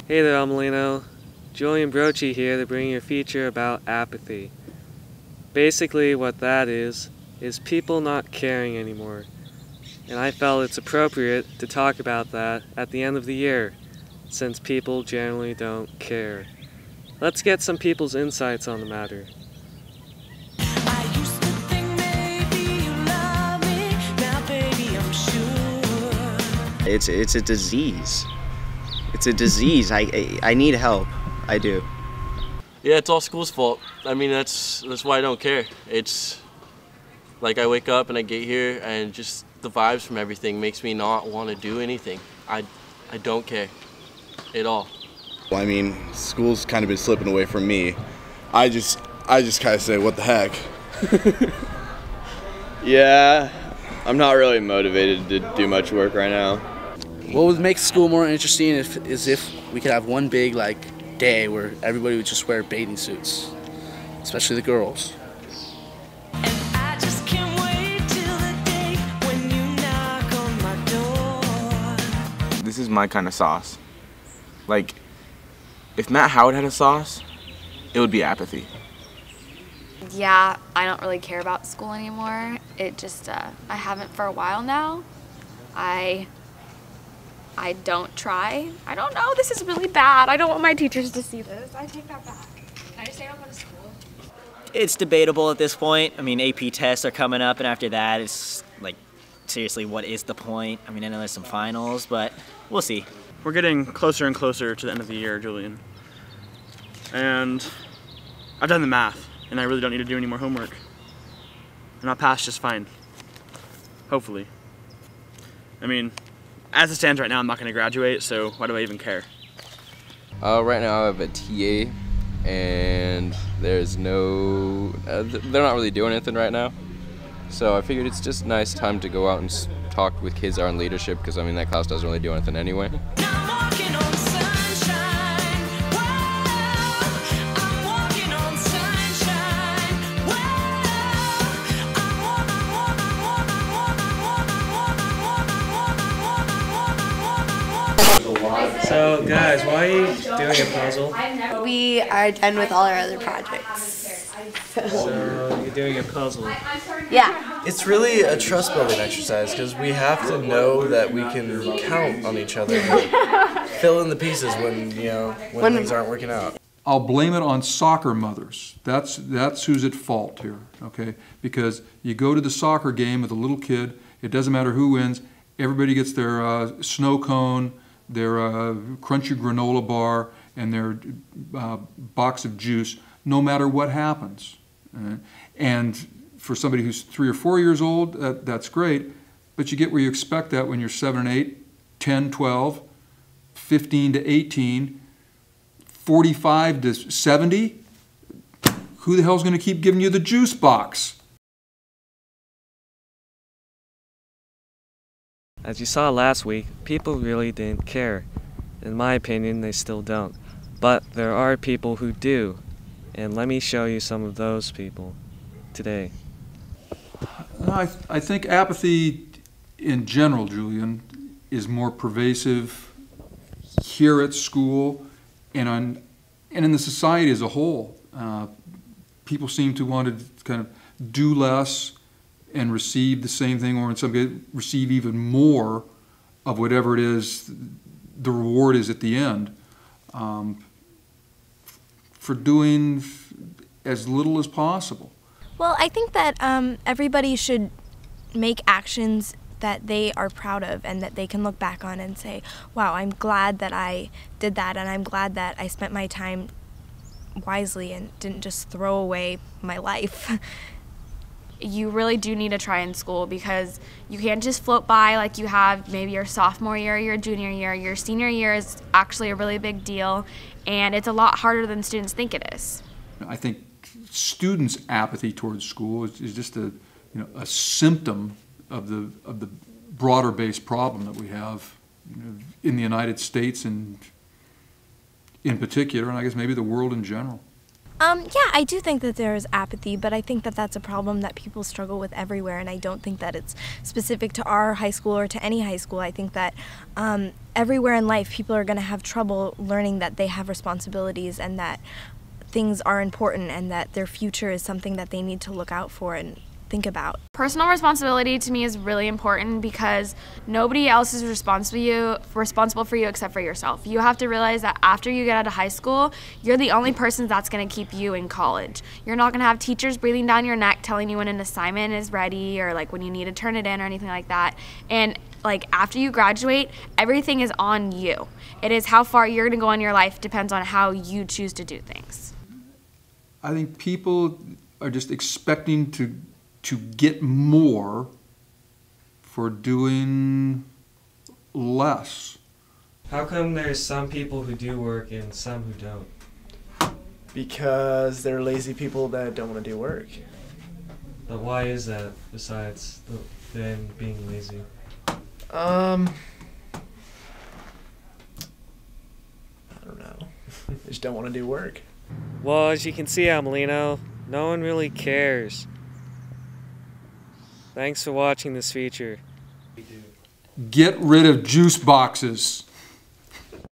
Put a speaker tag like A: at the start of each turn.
A: Hey there, Molino. Julian here to bring you a feature about apathy. Basically what that is people not caring anymore. And I felt it's appropriate to talk about that at the end of the year, since people generally don't care. Let's get some people's insights on the matter.
B: It's a disease. It's a disease. I need help. I do.
C: Yeah, it's all school's fault. I mean, that's why I don't care. It's like I wake up and I get here and just the vibes from everything makes me not want to do anything. I don't care at all.
D: Well, I mean, school's kind of been slipping away from me. I just kind of say, what the heck?
E: Yeah, I'm not really motivated to do much work right now.
F: What would make school more interesting is if we could have one big day where everybody would just wear bathing suits, especially the girls.
G: This is my kind of sauce. Like, if Matt Howard had a sauce, it would be apathy.
H: Yeah, I don't really care about school anymore. It just, I haven't for a while now. I don't try. I don't know, this is really bad. I don't want my teachers to see this. I take that back. Can I just say I don't go to school?
I: It's debatable at this point. I mean, AP tests are coming up, and after that, it's like, seriously, what is the point? I mean, I know there's some finals, but we'll see.
J: We're getting closer and closer to the end of the year, Julian. And I've done the math, and I really don't need to do any more homework. And I'll pass just fine. Hopefully. I mean, as it stands right now, I'm not going to graduate, so why do I even care?
K: Right now I have a TA, and there's no, they're not really doing anything right now. So I figured it's just a nice time to go out and talk with kids that are in leadership, because I mean that class doesn't really do anything anyway.
A: So guys, why are you doing a puzzle?
L: We are done with all our other projects.
A: So you're doing a puzzle.
L: Yeah.
M: It's really a trust building exercise because we have to know that we can count on each other and fill in the pieces when things aren't working out.
N: I'll blame it on soccer mothers. That's who's at fault here, okay? Because you go to the soccer game with a little kid, it doesn't matter who wins, everybody gets their snow cone, their crunchy granola bar, and their box of juice, no matter what happens. And for somebody who's 3 or 4 years old, that's great, but you get where you expect that when you're 7 and 8, 10, 12, 15 to 18, 45 to 70. Who the hell's going to keep giving you the juice box?
A: As you saw last week, people really didn't care. In my opinion, they still don't. But there are people who do. And let me show you some of those people today.
N: I think apathy in general, Julian, is more pervasive here at school and in the society as a whole. People seem to want to kind of do less and receive the same thing, or in some cases receive even more of whatever it is the reward is at the end, for doing as little as possible.
O: Well, I think that everybody should make actions that they are proud of and that they can look back on and say, wow, I'm glad that I did that, and I'm glad that I spent my time wisely and didn't just throw away my life.
H: You really do need to try in school because you can't just float by like you have maybe your sophomore year or your junior year. Your senior year is actually a really big deal, and it's a lot harder than students think it is.
N: I think students' apathy towards school is just a symptom of the broader based problem that we have in the United States and in particular, and I guess maybe the world in general.
O: Yeah, I do think that there is apathy, but I think that that's a problem that people struggle with everywhere, and I don't think that it's specific to our high school or to any high school. I think that everywhere in life, people are going to have trouble learning that they have responsibilities and that things are important and that their future is something that they need to look out for and think about.
H: Personal responsibility to me is really important because nobody else is responsible for you except for yourself. You have to realize that after you get out of high school, you're the only person that's going to keep you in college. You're not going to have teachers breathing down your neck telling you when an assignment is ready or like when you need to turn it in or anything like that. And like after you graduate, everything is on you. It is how far you're going to go in your life depends on how you choose to do things.
N: I think people are just expecting to get more for doing less.
A: How come there's some people who do work and some who don't?
P: Because they're lazy people that don't want to do work.
A: But why is that, besides them being lazy?
P: I don't know. They just don't want to do work.
A: Well, as you can see, Molino, no one really cares. Thanks for watching this feature.
N: Get rid of juice boxes.